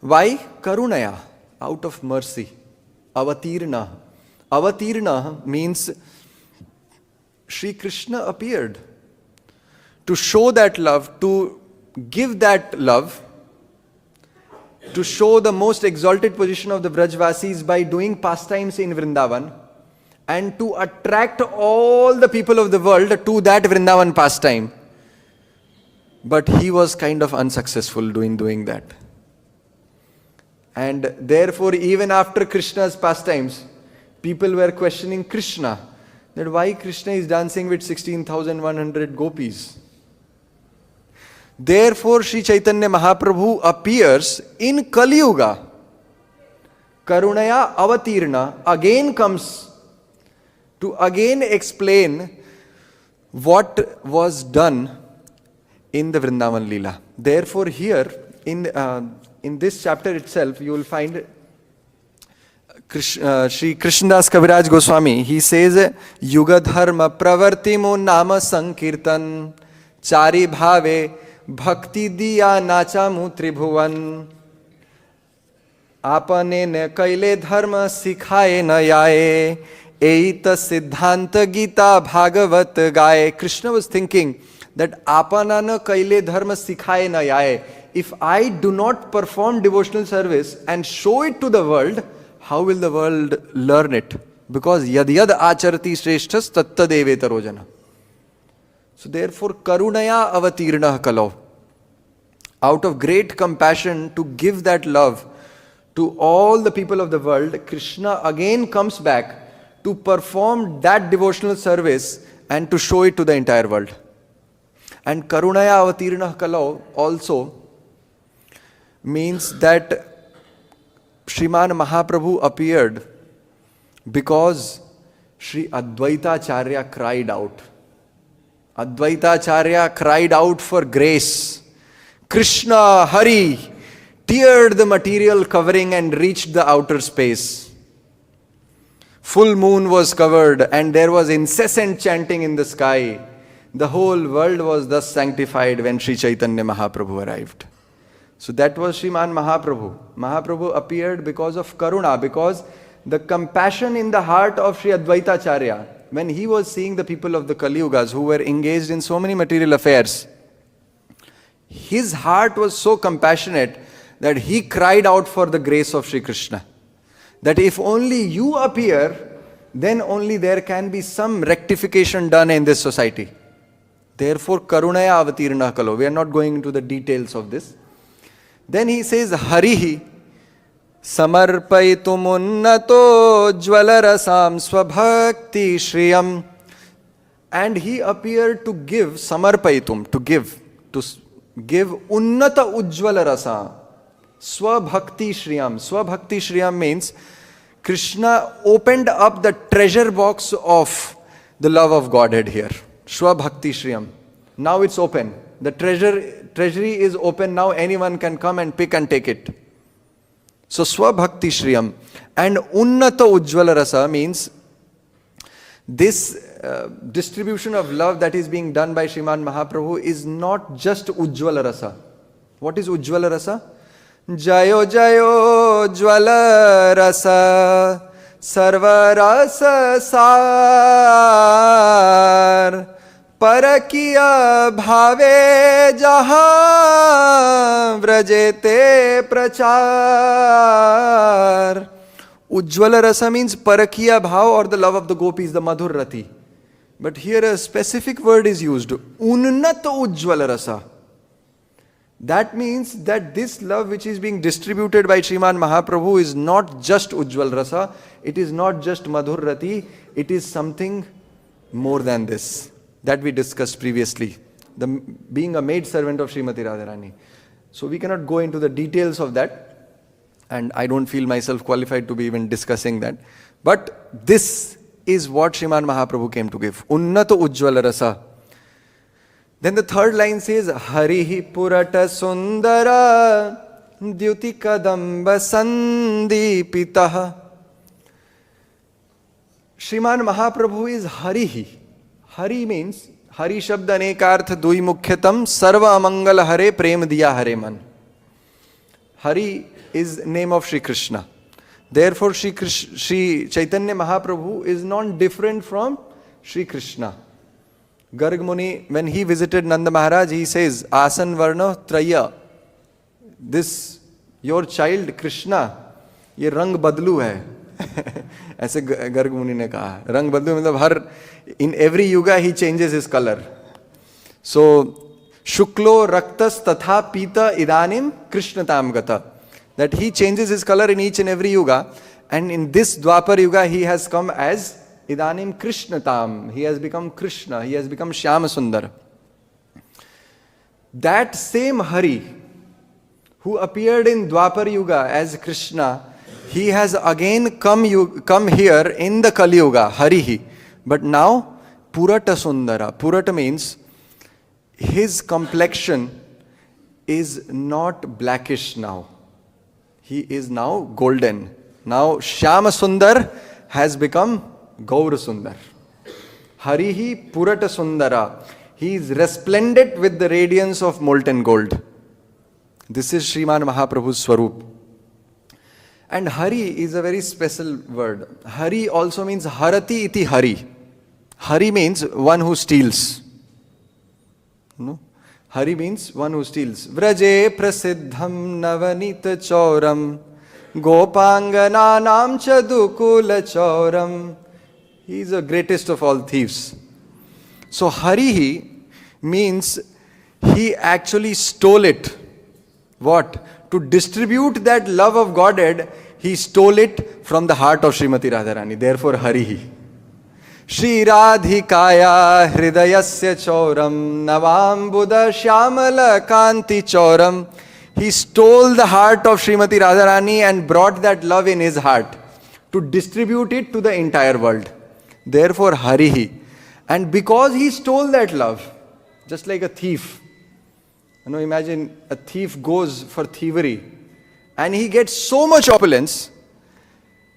Why? Karuṇayā, out of mercy. Avatīrṇaḥ. Avatīrṇaḥ means Sri Krishna appeared to show that love, to give that love, to show the most exalted position of the Vrajvasis by doing pastimes in Vrindavan, and to attract all the people of the world to that Vrindavan pastime. But he was kind of unsuccessful doing that. And therefore, even after Krishna's pastimes, people were questioning Krishna, that why Krishna is dancing with 16,100 gopis. Therefore, Sri Chaitanya Mahaprabhu appears in Kali Yuga. Karuṇayā-avatīrṇaḥ again comes to again explain what was done in the Vrindavan Leela. Therefore, here in this chapter itself, you will find Sri Krishnadas Kaviraj Goswami. He says, Yuga dharma pravartimo nama sankirtan chari bhave bhakti diya nachamu tribhuvan apane ne kaile dharma sikhaye na yaye eita siddhanta gita bhagavat gaye. Krishna was thinking that apana na kaile dharma sikhaye na yaye. If I do not perform devotional service and show it to the world, how will the world learn it? Because yad yad acharati shreshthas tatta devetarojana. So therefore, Karuṇayā-avatīrṇaḥ kalau. Out of great compassion to give that love to all the people of the world, Krishna again comes back to perform that devotional service and to show it to the entire world. And Karuṇayā-avatīrṇaḥ kalau also means that Sriman Mahaprabhu appeared because Sri Advaita-charya cried out. Advaita-charya cried out for grace. Krishna, Hari, teared the material covering and reached the outer space. Full moon was covered and there was incessant chanting in the sky. The whole world was thus sanctified when Sri Chaitanya Mahaprabhu arrived. So that was Sriman Mahaprabhu. Mahaprabhu appeared because of Karuna, because the compassion in the heart of Sri Advaita-charya, when he was seeing the people of the Kali Yugas who were engaged in so many material affairs, his heart was so compassionate that he cried out for the grace of Sri Krishna. That if only you appear, then only there can be some rectification done in this society. Therefore, Karuṇayā-avatīrṇaḥ kalau. We are not going into the details of this. Then he says, hariḥ samarpayitum unnatojjvala-rasāṁ sva-bhakti-śriyam And he appeared to give samarpayitum, to give unnata ujjvala-rasāṁ, sva-bhakti-śriyam. Sva-bhakti-śriyam means Krishna opened up the treasure box of the love of Godhead here. Sva-bhakti-śriyam. Now it's open. The treasury is open. Now anyone can come and pick and take it. So sva-bhakti-śriyam. And unnatojjvala-rasāṁ means this distribution of love that is being done by Sriman Mahaprabhu is not just ujjvala-rasā. What is ujjvala-rasā? Jayo jayo ujjvala-rasā sarva-rasa sār parakiya bhave jahan vrajete prachar. Ujjvala-rasa means parakiya bhav, or the love of the gopis, the madhur rati. But here a specific word is used, unnatojjvala-rasāṁ. That means that this love which is being distributed by Sriman Mahaprabhu is not just ujjvala-rasa, it is not just madhur rati, it is something more than this, that we discussed previously, being a maid servant of Srimati Radharani. So we cannot go into the details of that, and I don't feel myself qualified to be even discussing that. But this is what Sriman Mahaprabhu came to give, unnatojjvala-rasāṁ. Then the third line says, hariḥ puraṭa-sundara-dyuti-kadamba-sandīpitaḥ. Sriman Mahaprabhu is hariḥ. Hari means, Hari Shabd anekarth dui mukhyatam sarva amangala hare prem diya hare man. Hari is name of Shri Krishna. Therefore Shri Chaitanya Mahaprabhu is not different from Shri Krishna. Garg Muni, when he visited Nanda Maharaj, he says, Asan Varna Traya. This, your child Krishna, ये रंग बदलू है. ऐसे गर्ग मुनि ने कहा. रंग बदलू मतलब हर, in every yuga he changes his color. So, Shuklo Raktas Tatha Pita Idanim Krishnatam Gata. That he changes his color in each and every yuga. And in this Dwapar Yuga he has come as Idanim Krishnatam. He has become Krishna. He has become Shyama Sundar. That same Hari who appeared in Dwapar Yuga as Krishna, he has again come here in the Kali Yuga, Harihi. But now puraṭa-sundara. Purata means his complexion is not blackish now. He is now golden. Now Shyama Sundar has become Gaura Sundar. Harihi puraṭa-sundara. He is resplendent with the radiance of molten gold. This is Sriman Mahaprabhu's Swarup. And Hari is a very special word. Hari also means Harati iti Hari. Hari means one who steals. No? Hari means one who steals. Vraje prasiddham navanita chauram gopangananam chadukula chauram. He is the greatest of all thieves. So Harihi means he actually stole it. What? To distribute that love of Godhead, he stole it from the heart of Srimati Radharani. Therefore Harihi. Shri Radhikaya hṛdayasya chauram navam buddha shyamala kanti chauram. He stole the heart of Srimati Radharani and brought that love in his heart to distribute it to the entire world. Therefore Harihi. And because he stole that love, just like a thief. You know, imagine a thief goes for thievery and he gets so much opulence,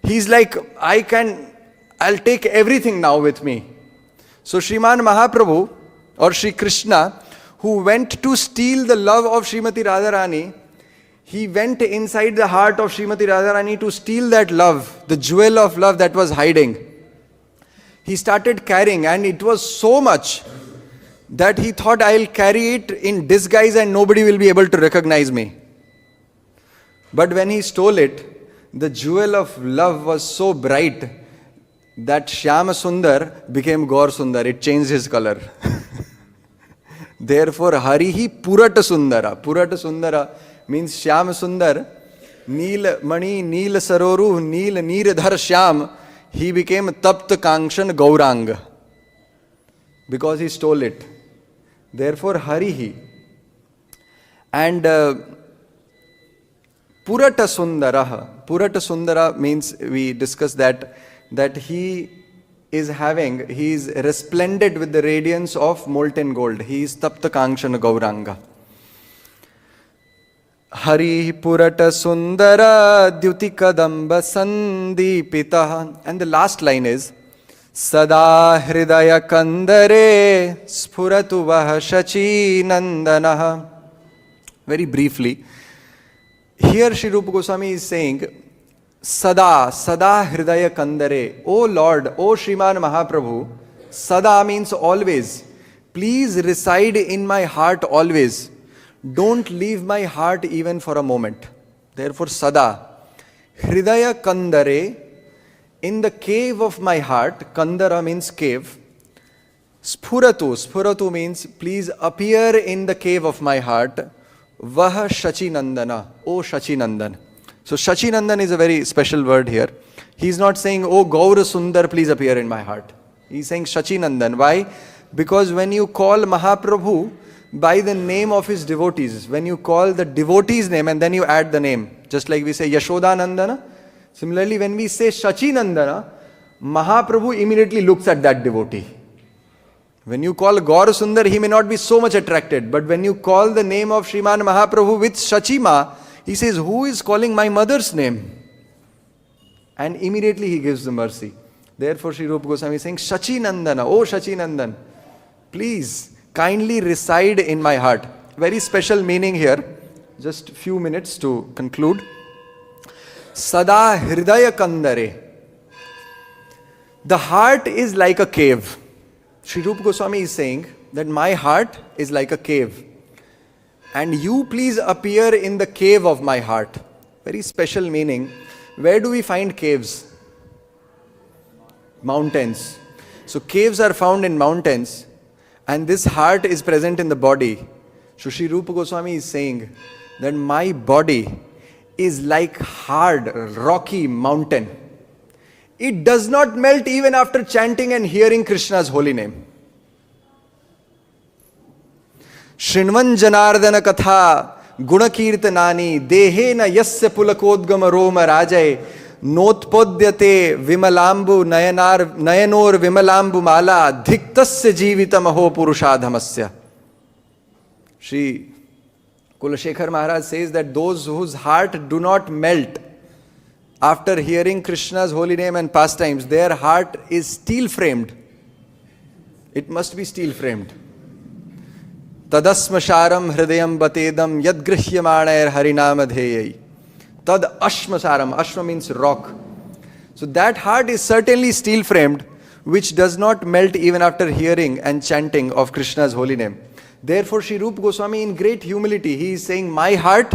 he's like, I'll take everything now with me. So Sriman Mahaprabhu or Shri Krishna, who went to steal the love of Srimati Radharani, he went inside the heart of Srimati Radharani to steal that love, the jewel of love that was hiding. He started carrying, and it was so much that he thought, I'll carry it in disguise and nobody will be able to recognize me. But when he stole it, the jewel of love was so bright that Shyama Sundar became Gaur Sundar. It changed his color. Therefore Harihi puraṭa-sundara. Puraṭa-sundara means Shyama Sundar, Neel Mani, Neel Saroru, Neel Niradhar Shyam. He became Tapta Kangshan Gaurang. because he stole it. Therefore, hariḥ. And puraṭa-sundara. Puraṭa-sundara means, we discussed that he is resplendent with the radiance of molten gold. He is tapta-kaṅśana gauranga. hariḥ puraṭa-sundara-dyuti-kadamba-sandīpitaḥ. And the last line is sadā hṛdaya-kandare sphuratu śacī-nandanaḥ. Very briefly, here Sri Rupa Goswami is saying, Sadā hṛdaya-kandare. O Lord, O Shriman Mahaprabhu, Sadā means always. Please reside in my heart always. Don't leave my heart even for a moment. Therefore, Sadā. Hṛdaya-kandare, in the cave of my heart. Kandara means cave. Sphuratu means please appear in the cave of my heart. Vah śacī-nandanaḥ. O Śacī-nandan. So śacī-nandan is a very special word here. He is not saying, oh Gaura Sundar, please appear in my heart. He is saying śacī-nandan. Why? Because when you call Mahaprabhu by the name of his devotees, when you call the devotee's name and then you add the name, just like we say Yashoda-nandana, similarly when we say śacī-nandana, Mahaprabhu immediately looks at that devotee. When you call Gaura Sundar, he may not be so much attracted, but when you call the name of Shriman Mahaprabhu with Shachima, he says, who is calling my mother's name? And immediately he gives the mercy. Therefore, Sri Rupa Goswami is saying, Śacī-nandana, oh Śacī-nandan, please kindly reside in my heart. Very special meaning here. Just few minutes to conclude. Sadā hṛdaya-kandare. The heart is like a cave. Sri Rupa Goswami is saying that my heart is like a cave. And you please appear in the cave of my heart. Very special meaning. Where do we find caves? Mountains. So caves are found in mountains. And this heart is present in the body. So Sri Rupa Goswami is saying that my body is like hard, rocky mountain. It does not melt even after chanting and hearing Krishna's holy name. Shrinvan janardana katha gunakirtanani dehena yasya pulakodgama roma rajay notpodyate vimalambu nayanor vimalambu mala dhiktasya jivitam aho purushadhamasya. Shri Kulashekar Maharaj says that those whose heart do not melt after hearing Krishna's holy name and pastimes, their heart is steel framed. It must be steel framed. Tadasmasaram hṛdayam batedam yadgrihyamanair harinamadheyai. Tad ashmasaram. Ashma means rock. So that heart is certainly steel framed, which does not melt even after hearing and chanting of Krishna's holy name. Therefore, Sri Rupa Goswami, in great humility, he is saying, my heart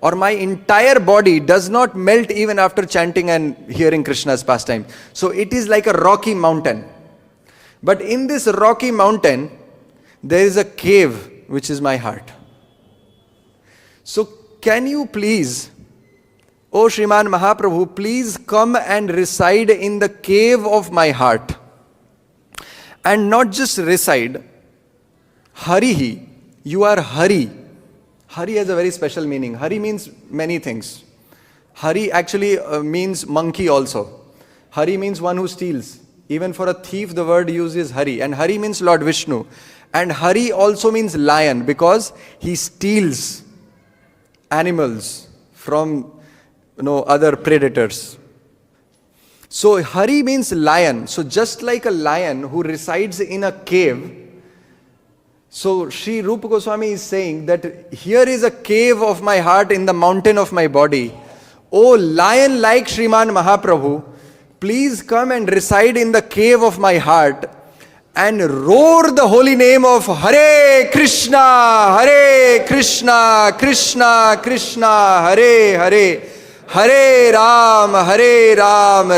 or my entire body does not melt even after chanting and hearing Krishna's pastime. So it is like a rocky mountain. But in this rocky mountain, there is a cave, which is my heart. So can you please, O Shriman Mahaprabhu, please come and reside in the cave of my heart. And not just reside, hariḥ, you are Hari. Hari has a very special meaning. Hari means many things. Hari actually means monkey also. Hari means one who steals. Even for a thief, the word used is Hari. And Hari means Lord Vishnu. And Hari also means lion, because he steals animals from other predators. So Hari means lion. So just like a lion who resides in a cave, so Sri Rupa Goswami is saying that here is a cave of my heart in the mountain of my body. O lion like Shriman Mahaprabhu, please come and reside in the cave of my heart and roar the holy name of Hare Krishna, Krishna Krishna, Hare Hare, Hare Ram, Ram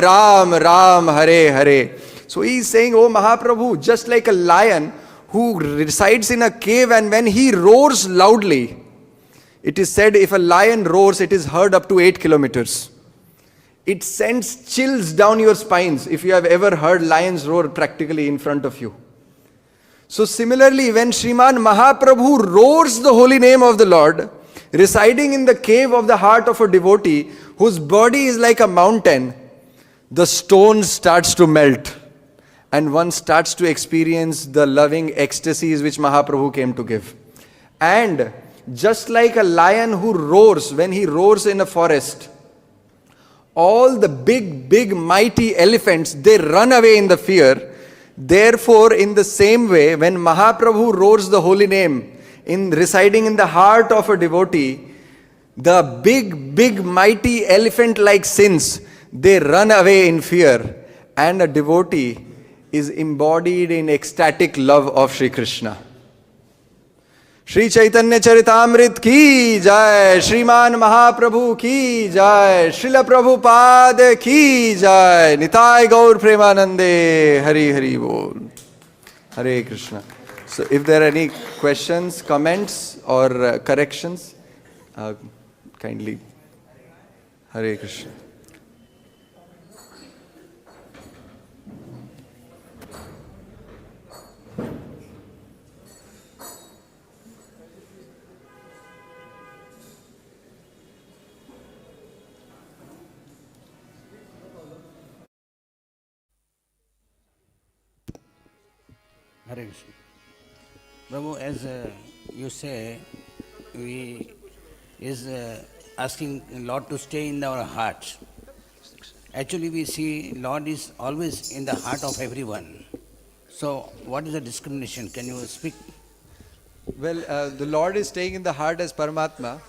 Ram, Hare Hare. So he is saying, O Mahaprabhu, just like a lion who resides in a cave, and when he roars loudly, it is said if a lion roars, it is heard up to 8 kilometers. It sends chills down your spines if you have ever heard lions roar practically in front of you. So similarly, when Sriman Mahaprabhu roars the holy name of the Lord, residing in the cave of the heart of a devotee whose body is like a mountain, the stone starts to melt and one starts to experience the loving ecstasies which Mahaprabhu came to give. And just like a lion who roars, when he roars in a forest, all the big mighty elephants, they run away in the fear. Therefore, in the same way, when Mahaprabhu roars the holy name, in residing in the heart of a devotee, the big mighty elephant-like sins, they run away in fear, and a devotee is embodied in ecstatic love of Sri Krishna. Shri Chaitanya Charitamrita ki jai, Shriman Mahaprabhu ki jai, Srila Prabhupada ki jai, Nitai Gaur Premanande, Hari Hari Bol. Hare Krishna. So if there are any questions, comments or corrections, kindly. Hare Krishna. Hare Krishna. Prabhu, as you say, we is asking Lord to stay in our hearts. Actually, we see Lord is always in the heart of everyone. So, what is the discrimination? Can you speak? Well, the Lord is staying in the heart as Paramatma,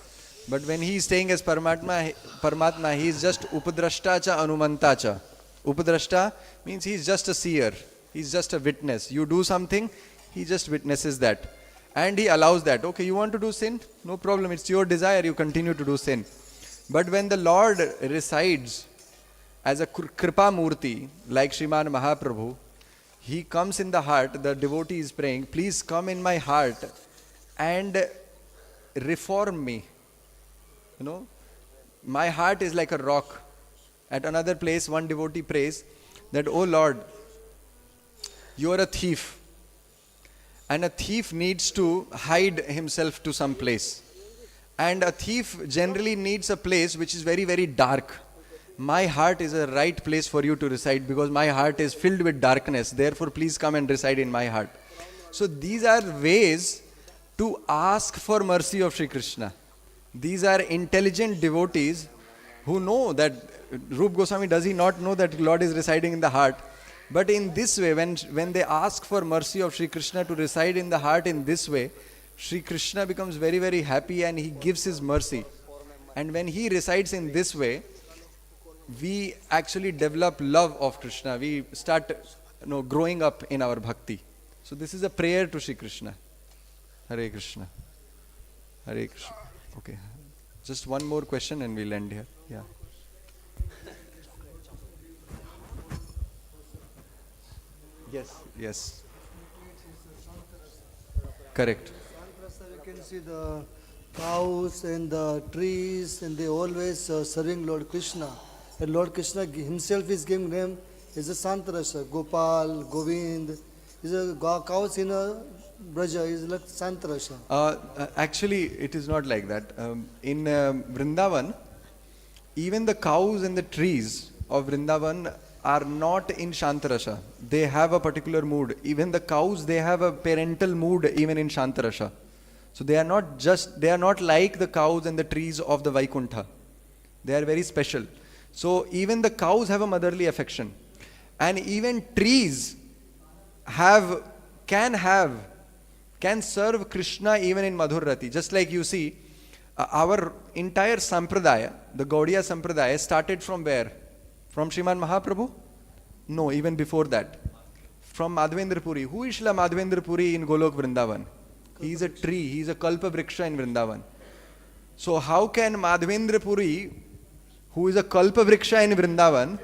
but when He is staying as Paramatma, He is just upadrashta cha anumanta cha. Upadrashta means He is just a seer. He is just a witness. You do something, He just witnesses that. And He allows that. Okay, you want to do sin? No problem. It's your desire. You continue to do sin. But when the Lord resides as a Kripa Murti, like Sriman Mahaprabhu, He comes in the heart. The devotee is praying, please come in my heart and reform me. You know, my heart is like a rock. At another place, one devotee prays that, oh Lord, you are a thief, and a thief needs to hide himself to some place, and a thief generally needs a place which is very dark. My heart is a right place for you to reside, because my heart is filled with darkness. Therefore, please come and reside in my heart. So these are ways to ask for mercy of Sri Krishna. These are intelligent devotees who know that. Rupa Goswami, does he not know that Lord is residing in the heart? But in this way, when they ask for mercy of Sri Krishna to reside in the heart in this way, Sri Krishna becomes very happy and He gives His mercy. And when He resides in this way, we actually develop love of Krishna. We start growing up in our bhakti. So this is a prayer to Sri Krishna. Hare Krishna. Hare Krishna. Okay. Just one more question and we'll end here. Yeah. Yes. Correct. You can see the cows and the trees, and they always serving Lord Krishna. And Lord Krishna Himself is giving name is a Santarasa, Gopal, Govind. Is a cows in a Braja is like Santarasa. Actually, it is not like that. In Vrindavan, even the cows and the trees of Vrindavan are not in Shantarasa. They have a particular mood. Even the cows, they have a parental mood even in Shantarasa. So they are not like the cows and the trees of the Vaikuntha. They are very special. So even the cows have a motherly affection. And even trees can serve Krishna even in Madhurrati. Just like you see, our entire Sampradaya, the Gaudiya Sampradaya, started from where? From Sriman Mahaprabhu? No, even before that. From Madhavendra Puri. Who is Shila Madhavendra Puri in Golok Vrindavan? He is a tree, he is a Kalpa Vriksha in Vrindavan. So how can Madhavendra Puri, who is a Kalpa Vriksha in Vrindavan,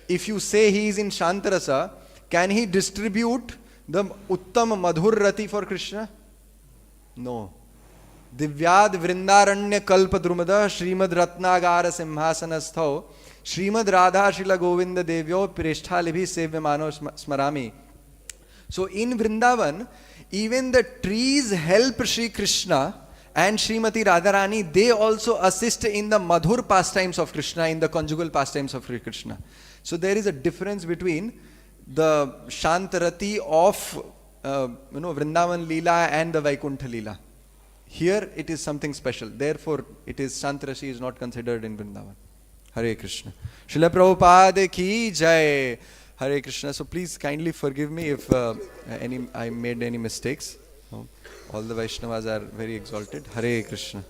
if you say he is in Shantarasa, can he distribute the Uttam Madhur Rati for Krishna? No. Divyad Vrindaranya Kalpa Drumada Srimad Ratnagara Simhasanastho Srimad Radha Shila Govinda Devyo Pirishthalibi Sevyamano Smarami. So in Vrindavan, even the trees help Sri Krishna and Srimati Radharani, they also assist in the madhur pastimes of Krishna, in the conjugal pastimes of Sri Krishna. So there is a difference between the Shantarati of Vrindavan Leela and the Vaikuntha Leela. Here it is something special. Therefore, it is Shantarasi is not considered in Vrindavan. Hare Krishna. Srila Prabhupada ki jai. Hare Krishna. So please kindly forgive me if I made any mistakes. All the Vaishnavas are very exalted. Hare Krishna.